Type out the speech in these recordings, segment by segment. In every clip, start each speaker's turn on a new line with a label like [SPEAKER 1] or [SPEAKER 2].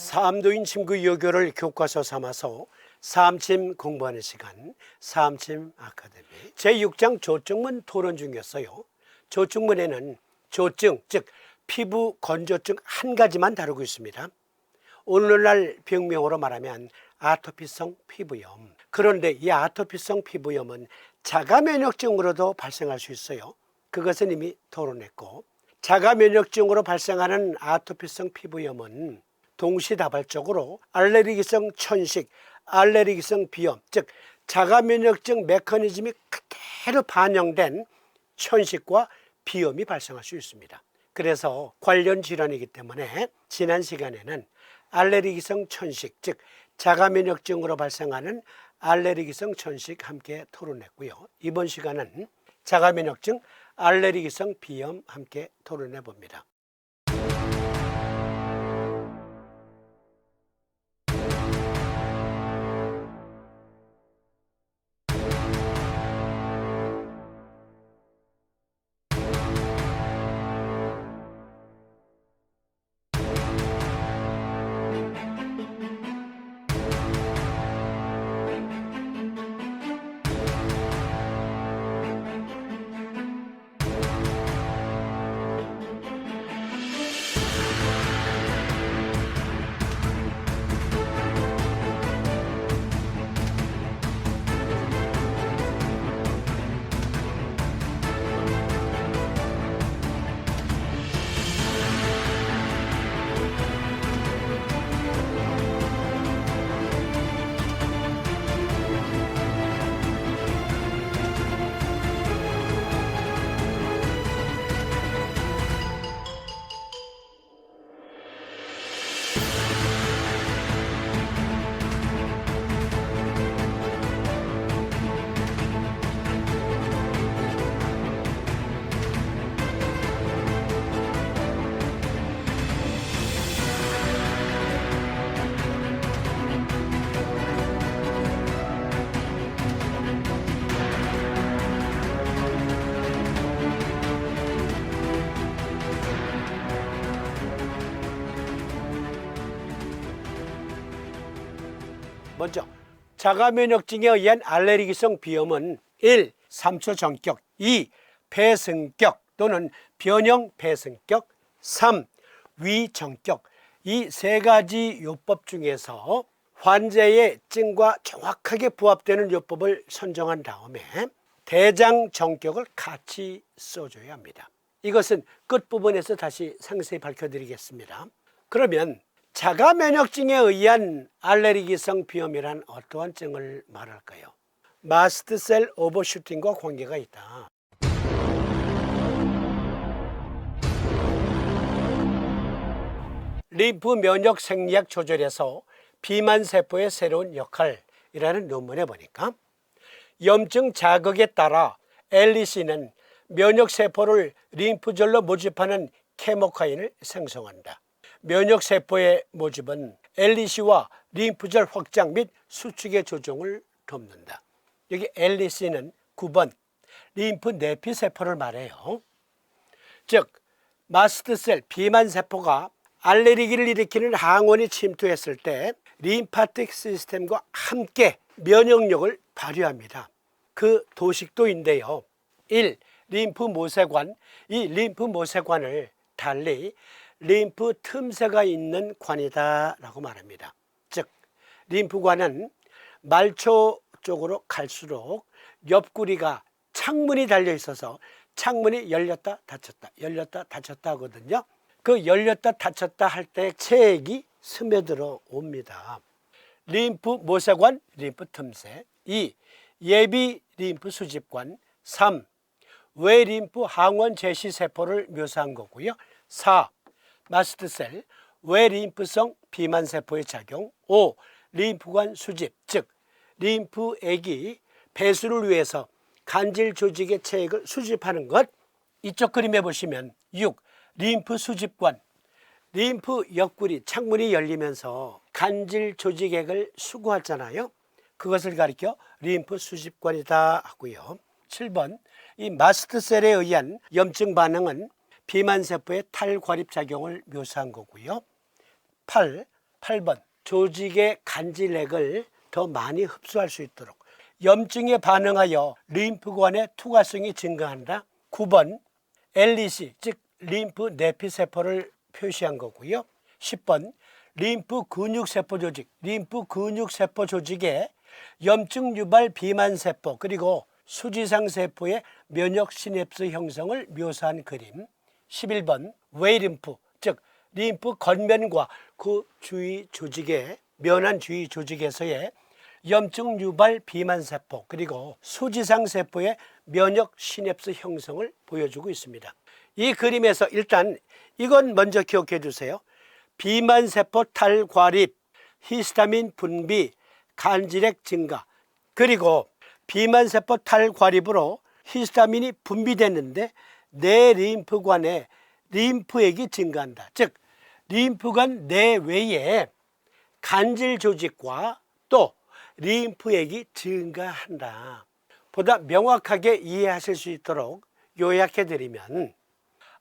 [SPEAKER 1] 삼도인 침구 여교를 교과서 삼아서 삼침 공부하는 시간, 삼침 아카데미 제6장 조증문 토론 중이었어요. 조증문에는 조증, 즉 피부 건조증 한 가지만 다루고 있습니다. 오늘날 병명으로 말하면 아토피성 피부염. 그런데 이 아토피성 피부염은 자가면역증으로도 발생할 수 있어요. 그것은 이미 토론했고, 자가면역증으로 발생하는 아토피성 피부염은 동시다발적으로 알레르기성 천식, 알레르기성 비염, 즉 자가면역증 메커니즘이 그대로 반영된 천식과 비염이 발생할 수 있습니다. 그래서 관련 질환이기 때문에 지난 시간에는 알레르기성 천식, 즉 자가면역증으로 발생하는 알레르기성 천식 함께 토론했고요. 이번 시간은 자가면역증, 알레르기성 비염 함께 토론해 봅니다. 먼저 자가면역증에 의한 알레르기성 비염은 1. 3초 전격, 2. 배승격 또는 변형 배승격, 3. 위전격. 이 세 가지 요법 중에서 환자의 증과 정확하게 부합되는 요법을 선정한 다음에 대장 전격을 같이 써줘야 합니다. 이것은 끝부분에서 다시 상세히 밝혀드리겠습니다. 그러면 자가면역증에 의한 알레르기성 비염이란 어떠한 증을 말할까요? 마스트셀 오버슈팅과 관계가 있다. 림프 면역 생리학 조절에서 비만세포의 새로운 역할이라는 논문에 보니까 염증 자극에 따라 엘리시는 면역세포를 림프절로 모집하는 케모카인을 생성한다. 면역세포의 모집은 엘리시와 림프절 확장 및 수축의 조종을 돕는다. 여기 엘리시는 9번 림프 내피세포를 말해요. 즉 마스트셀 비만세포가 알레르기를 일으키는 항원이 침투했을 때 림파틱 시스템과 함께 면역력을 발휘합니다. 그 도식도인데요. 1. 림프 모세관. 이 림프 모세관을 달리 림프 틈새가 있는 관이다 라고 말합니다. 즉 림프관은 말초 쪽으로 갈수록 옆구리가 창문이 달려 있어서 창문이 열렸다 닫혔다 하거든요. 그 열렸다 닫혔다 할 때 체액이 스며들어 옵니다. 림프 모세관, 림프 틈새. 2. 예비 림프 수집관. 3. 외림프 항원 제시세포를 묘사한 거고요. 4. 마스트셀, 외림프성 비만세포의 작용. 5. 림프관 수집, 즉 림프액이 배수를 위해서 간질 조직의 체액을 수집하는 것. 이쪽 그림에 보시면 6. 림프 수집관, 림프 옆구리 창문이 열리면서 간질 조직액을 수거하잖아요. 그것을 가리켜 림프 수집관이다 하고요. 7번 이 마스트셀에 의한 염증 반응은 비만세포의 탈과립작용을 묘사한 거고요. 8. 8번 조직의 간질액을 더 많이 흡수할 수 있도록 염증에 반응하여 림프관의 투과성이 증가한다. 9번 LEC 즉 림프 내피세포를 표시한 거고요. 10번 림프 근육세포 조직, 림프 근육세포 조직에 염증 유발 비만세포 그리고 수지상세포의 면역 시냅스 형성을 묘사한 그림. 11번 웨이림프 즉 림프 겉면과 그 주위 조직의 면한 주위 조직에서의 염증 유발 비만세포 그리고 수지상세포의 면역 시냅스 형성을 보여주고 있습니다. 이 그림에서 일단 이건 먼저 기억해 주세요. 비만세포 탈과립, 히스타민 분비, 간질액 증가 그리고 비만세포 탈과립으로 히스타민이 분비됐는데 내 림프관에 림프액이 증가한다. 즉 림프관 내외에 간질 조직과 또 림프액이 증가한다. 보다 명확하게 이해하실 수 있도록 요약해드리면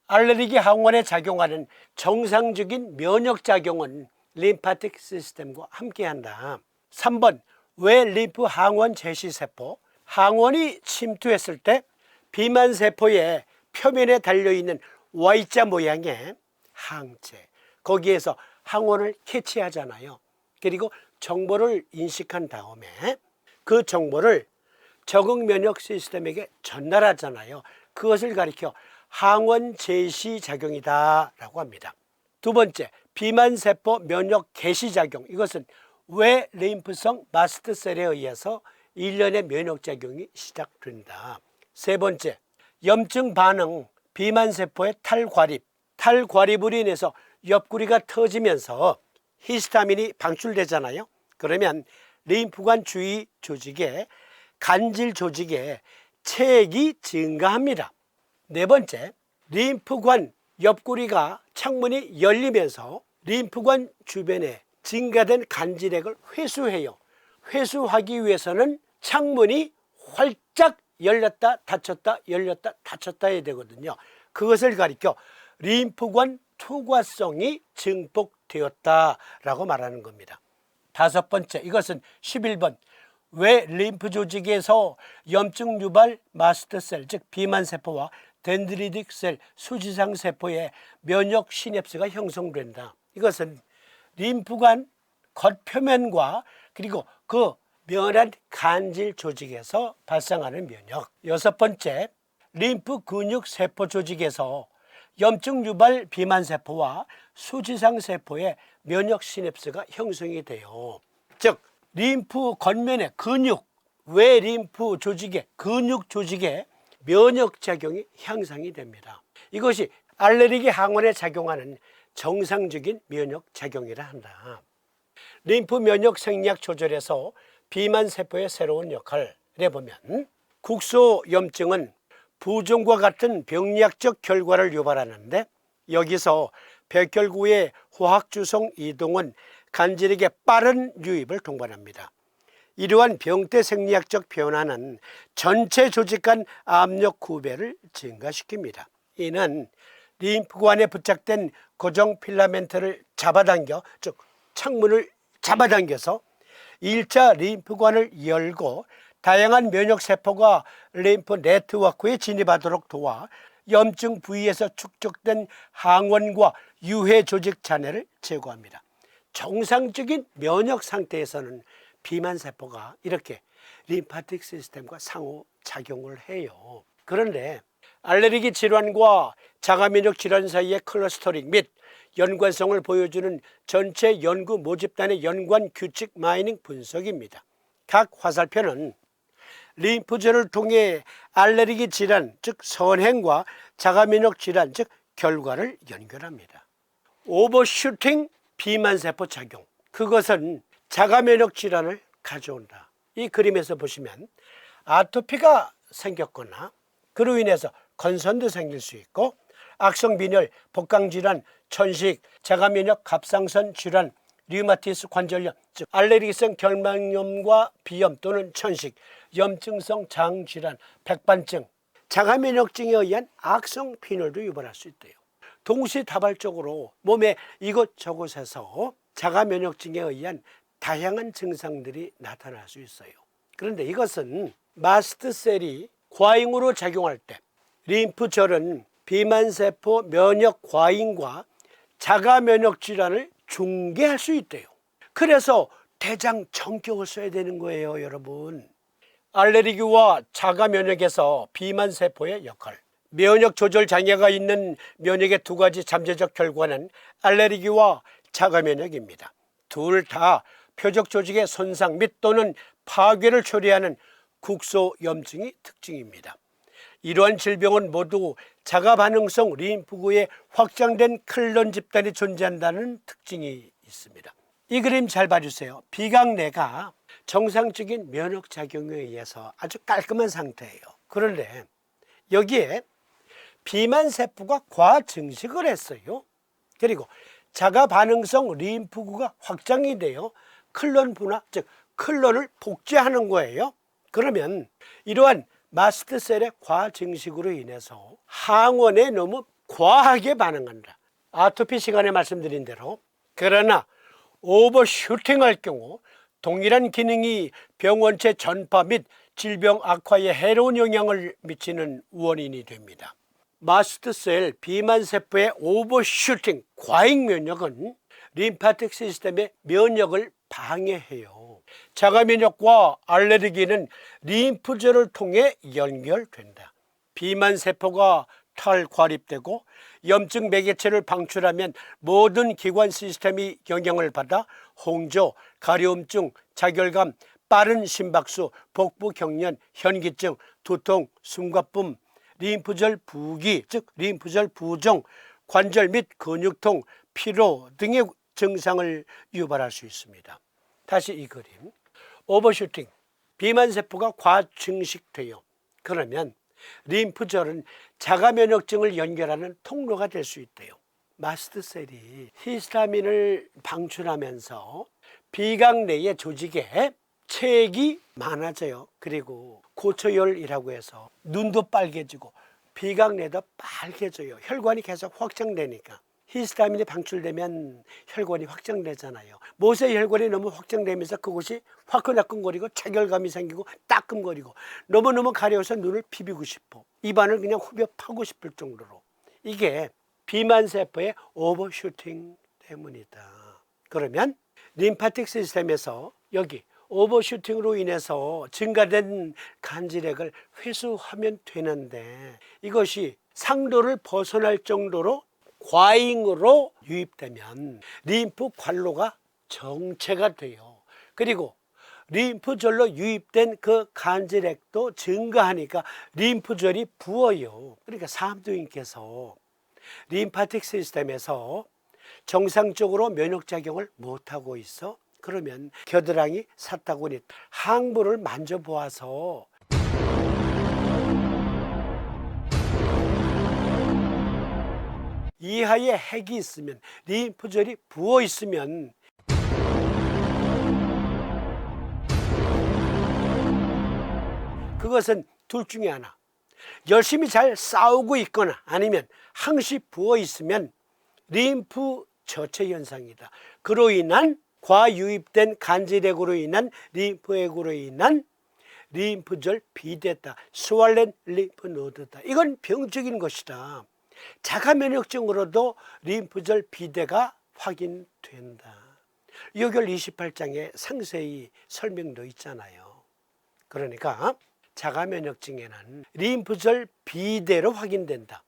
[SPEAKER 1] 알레르기 항원에 작용하는 정상적인 면역작용은 림파틱 시스템과 함께한다. 3번 외림프 항원 제시세포 항원이 침투했을 때 비만세포의 표면에 달려있는 Y자 모양의 항체 거기에서 항원을 캐치하잖아요. 그리고 정보를 인식한 다음에 그 정보를 적응 면역 시스템에게 전달하잖아요. 그것을 가리켜 항원 제시 작용이다 라고 합니다. 두 번째 비만세포 면역 개시 작용 이것은 외림프성 마스트셀에 의해서 일련의 면역작용이 시작된다. 세 번째 염증 반응 비만세포의 탈과립 탈과립으로 인해서 옆구리가 터지면서 히스타민이 방출되잖아요. 그러면 림프관 주위 조직에 간질 조직에 체액이 증가합니다. 네 번째 림프관 옆구리가 창문이 열리면서 림프관 주변에 증가된 간질액을 회수해요. 회수하기 위해서는 창문이 활짝 열렸다 닫혔다 열렸다 닫혔다 해야 되거든요. 그것을 가리켜 림프관 투과성이 증폭되었다라고 말하는 겁니다. 다섯 번째 이것은 11번 외 림프 조직에서 염증 유발 마스트셀 즉 비만세포와 덴드리틱 셀 수지상 세포의 면역 시냅스가 형성된다. 이것은 림프관 겉표면과 그리고 그 면한 간질 조직에서 발생하는 면역. 여섯 번째 림프 근육 세포 조직에서 염증 유발 비만세포와 수지상 세포의 면역 시냅스가 형성이 돼요. 즉 림프 겉면의 근육 외 림프 조직의 근육 조직에 면역작용이 향상이 됩니다. 이것이 알레르기 항원에 작용하는 정상적인 면역작용이라 한다. 림프 면역 생리학 조절에서 비만세포의 새로운 역할을 해보면 국소염증은 부종과 같은 병리학적 결과를 유발하는데 여기서 백혈구의 화학주성 이동은 간질에게 빠른 유입을 동반합니다. 이러한 병태 생리학적 변화는 전체 조직 간 압력 구배를 증가시킵니다. 이는 림프관에 부착된 고정 필라멘트를 잡아당겨 즉 창문을 잡아당겨서 1차 림프관을 열고 다양한 면역세포가 림프 네트워크에 진입하도록 도와 염증 부위에서 축적된 항원과 유해 조직 잔해를 제거합니다. 정상적인 면역 상태에서는 비만세포가 이렇게 림파틱 시스템과 상호작용을 해요. 그런데 알레르기 질환과 자가면역 질환 사이의 클러스터링 및 연관성을 보여주는 전체 연구 모집단의 연관 규칙 마이닝 분석입니다. 각 화살표는 림프절을 통해 알레르기 질환 즉 선행과 자가면역 질환 즉 결과를 연결합니다. 오버슈팅 비만세포 작용 그것은 자가면역 질환을 가져온다. 이 그림에서 보시면 아토피가 생겼거나 그로 인해서 건선도 생길 수 있고 악성빈혈, 복강질환, 천식, 자가면역 갑상선 질환, 류마티스 관절염, 즉 알레르기성 결막염과 비염 또는 천식, 염증성 장질환, 백반증, 자가면역증에 의한 악성 빈혈도 유발할 수 있대요. 동시다발적으로 몸의 이곳저곳에서 자가 면역증에 의한 다양한 증상들이 나타날 수 있어요. 그런데 이것은 마스트셀이 과잉으로 작용할 때 림프절은 비만세포 면역 과잉과 자가 면역 질환을 중개할 수 있대요. 그래서 대장 정격을 써야 되는 거예요, 여러분. 알레르기와 자가 면역에서 비만세포의 역할. 면역 조절 장애가 있는 면역의 두 가지 잠재적 결과는 알레르기와 자가 면역입니다. 둘 다 표적 조직의 손상 및 또는 파괴를 초래하는 국소염증이 특징입니다. 이러한 질병은 모두 자가 반응성 림프구에 확장된 클론 집단이 존재한다는 특징이 있습니다. 이 그림 잘 봐주세요. 비강내가 정상적인 면역 작용에 의해서 아주 깔끔한 상태예요. 그런데 여기에 비만세포가 과증식을 했어요. 그리고 자가 반응성 림프구가 확장이 돼요. 클론 분화, 즉 클론을 복제하는 거예요. 그러면 이러한 마스트셀의 과증식으로 인해서 항원에 너무 과하게 반응한다. 아토피 시간에 말씀드린 대로. 그러나 오버슈팅할 경우 동일한 기능이 병원체 전파 및 질병 악화에 해로운 영향을 미치는 원인이 됩니다. 마스트셀 비만세포의 오버슈팅, 과잉 면역은 림파틱 시스템의 면역을 방해해요. 자가 면역과 알레르기는 림프절을 통해 연결된다. 비만세포가 탈과립되고 염증 매개체를 방출하면 모든 기관 시스템이 영향을 받아 홍조, 가려움증, 자결감, 빠른 심박수, 복부 경련, 현기증, 두통, 숨가쁨, 림프절 부기, 즉 림프절 부종, 관절 및 근육통, 피로 등의 증상을 유발할 수 있습니다. 다시 이 그림. 오버슈팅, 비만세포가 과증식돼요. 그러면 림프절은 자가 면역증을 연결하는 통로가 될 수 있대요. 마스트셀이 히스타민을 방출하면서 비강 내의 조직에 체액이 많아져요. 그리고 고초열이라고 해서 눈도 빨개지고 비강 내도 빨개져요. 혈관이 계속 확장되니까. 히스타민이 방출되면 혈관이 확장되잖아요. 모세 혈관이 너무 확장되면서 그곳이 화끈화끈거리고 체결감이 생기고 따끔거리고 너무너무 가려워서 눈을 비비고 싶어. 입안을 그냥 후벼 파고 싶을 정도로. 이게 비만세포의 오버슈팅 때문이다. 그러면 림파틱 시스템에서 여기 오버슈팅으로 인해서 증가된 간질액을 회수하면 되는데 이것이 상도를 벗어날 정도로 과잉으로 유입되면 림프 관로가 정체가 돼요. 그리고 림프절로 유입된 그 간질액도 증가하니까 림프절이 부어요. 그러니까 사암도인께서 림파틱 시스템에서 정상적으로 면역작용을 못하고 있어. 그러면 겨드랑이 사타구니 항부를 만져보아서 이하에 핵이 있으면 림프절이 부어 있으면 그것은 둘 중에 하나. 열심히 잘 싸우고 있거나 아니면 항시 부어 있으면 림프 저체 현상이다. 그로 인한 과유입된 간질액으로 인한 림프액으로 인한 림프절 비대다. 스왈렌 림프노드다. 이건 병적인 것이다. 자가 면역증으로도 림프절 비대가 확인된다. 요결 28장에 상세히 설명도 있잖아요. 그러니까 자가 면역증에는 림프절 비대로 확인된다.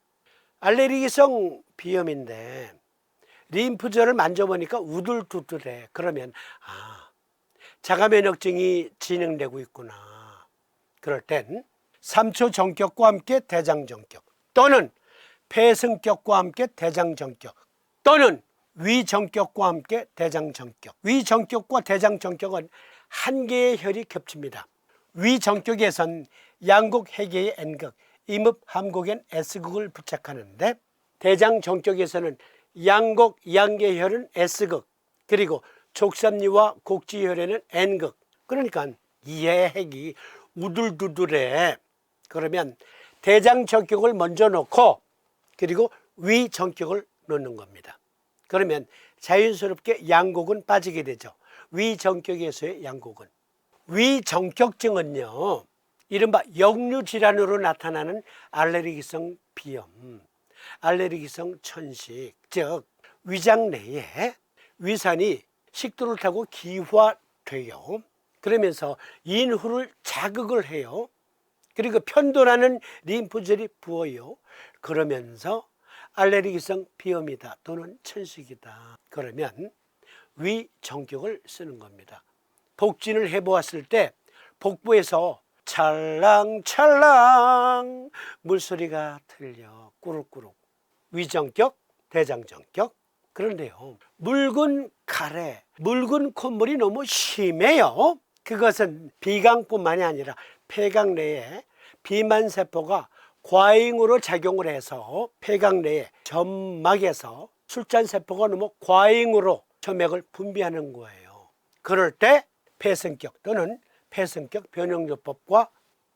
[SPEAKER 1] 알레르기성 비염인데 림프절을 만져보니까 우둘두둘해. 그러면 자가 면역증이 진행되고 있구나. 그럴 땐 3초 정격과 함께 대장 정격 또는 폐승격과 함께 대장 정격 또는 위정격과 함께 대장 정격. 위정격과 대장 정격은 한 개의 혈이 겹칩니다. 위정격에선 양극 해계의 N극, 임읍 함곡엔 S극을 부착하는데 대장 정격에서는 양극 양계혈은 S극, 그리고 족삼리와 곡지혈에는 N극. 그러니까 이해 핵이 우둘두둘해. 그러면 대장 정격을 먼저 놓고 그리고 위정격을 놓는 겁니다. 그러면 자연스럽게 양곡은 빠지게 되죠. 위정격에서의 양곡은. 위정격증은요, 이른바 역류질환으로 나타나는 알레르기성 비염, 알레르기성 천식, 즉 위장 내에 위산이 식도를 타고 기화돼요. 그러면서 인후를 자극을 해요. 그리고 편도라는 림프절이 부어요. 그러면서 알레르기성 비염이다 또는 천식이다. 그러면 위정격을 쓰는 겁니다. 복진을 해보았을 때 복부에서 찰랑찰랑 물소리가 들려 꾸룩꾸룩. 위정격, 대장정격. 그런데요, 묽은 가래, 묽은 콧물이 너무 심해요. 그것은 비강뿐만이 아니라 폐강 내에 비만세포가 과잉으로 작용을 해서 폐강 내에 점막에서 술잔세포가 너무 과잉으로 점액을 분비하는 거예요. 그럴 때 폐성격 또는 폐성격 변형요법과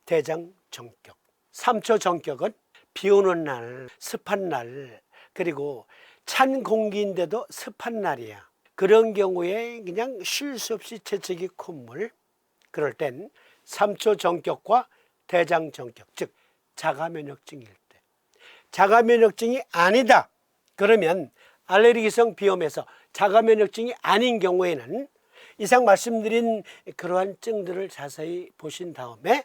[SPEAKER 1] 대장정격, 3초 정격은 비 오는 날, 습한 날, 그리고 찬 공기인데도 습한 날이야. 그런 경우에 그냥 쉴 수 없이 재채기 콧물. 그럴 땐 3초 정격과 대장정격, 즉 자가면역증일 때. 자가면역증이 아니다. 그러면 알레르기성 비염에서 자가면역증이 아닌 경우에는 이상 말씀드린 그러한 증들을 자세히 보신 다음에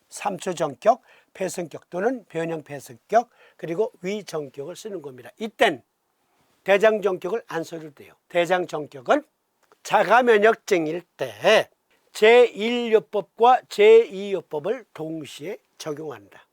[SPEAKER 1] 3초 정격, 폐성격 또는 변형 폐성격, 그리고 위정격을 쓰는 겁니다. 이땐 대장정격을 안 써도 돼요. 대장정격은 자가면역증일 때 제1요법과 제2요법을 동시에 적용한다.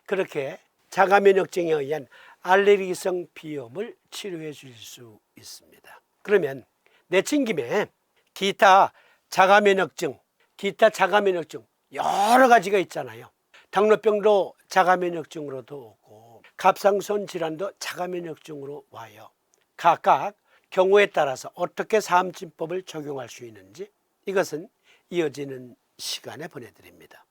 [SPEAKER 1] 그렇게 자가면역증에 의한 알레르기성 비염을 치료해 줄 수 있습니다. 그러면 내친 김에 기타 자가면역증 여러 가지가 있잖아요. 당뇨병도 자가면역증으로도 오고 갑상선 질환도 자가면역증으로 와요. 각각 경우에 따라서 어떻게 사암진법을 적용할 수 있는지 이것은 이어지는 시간에 보내드립니다.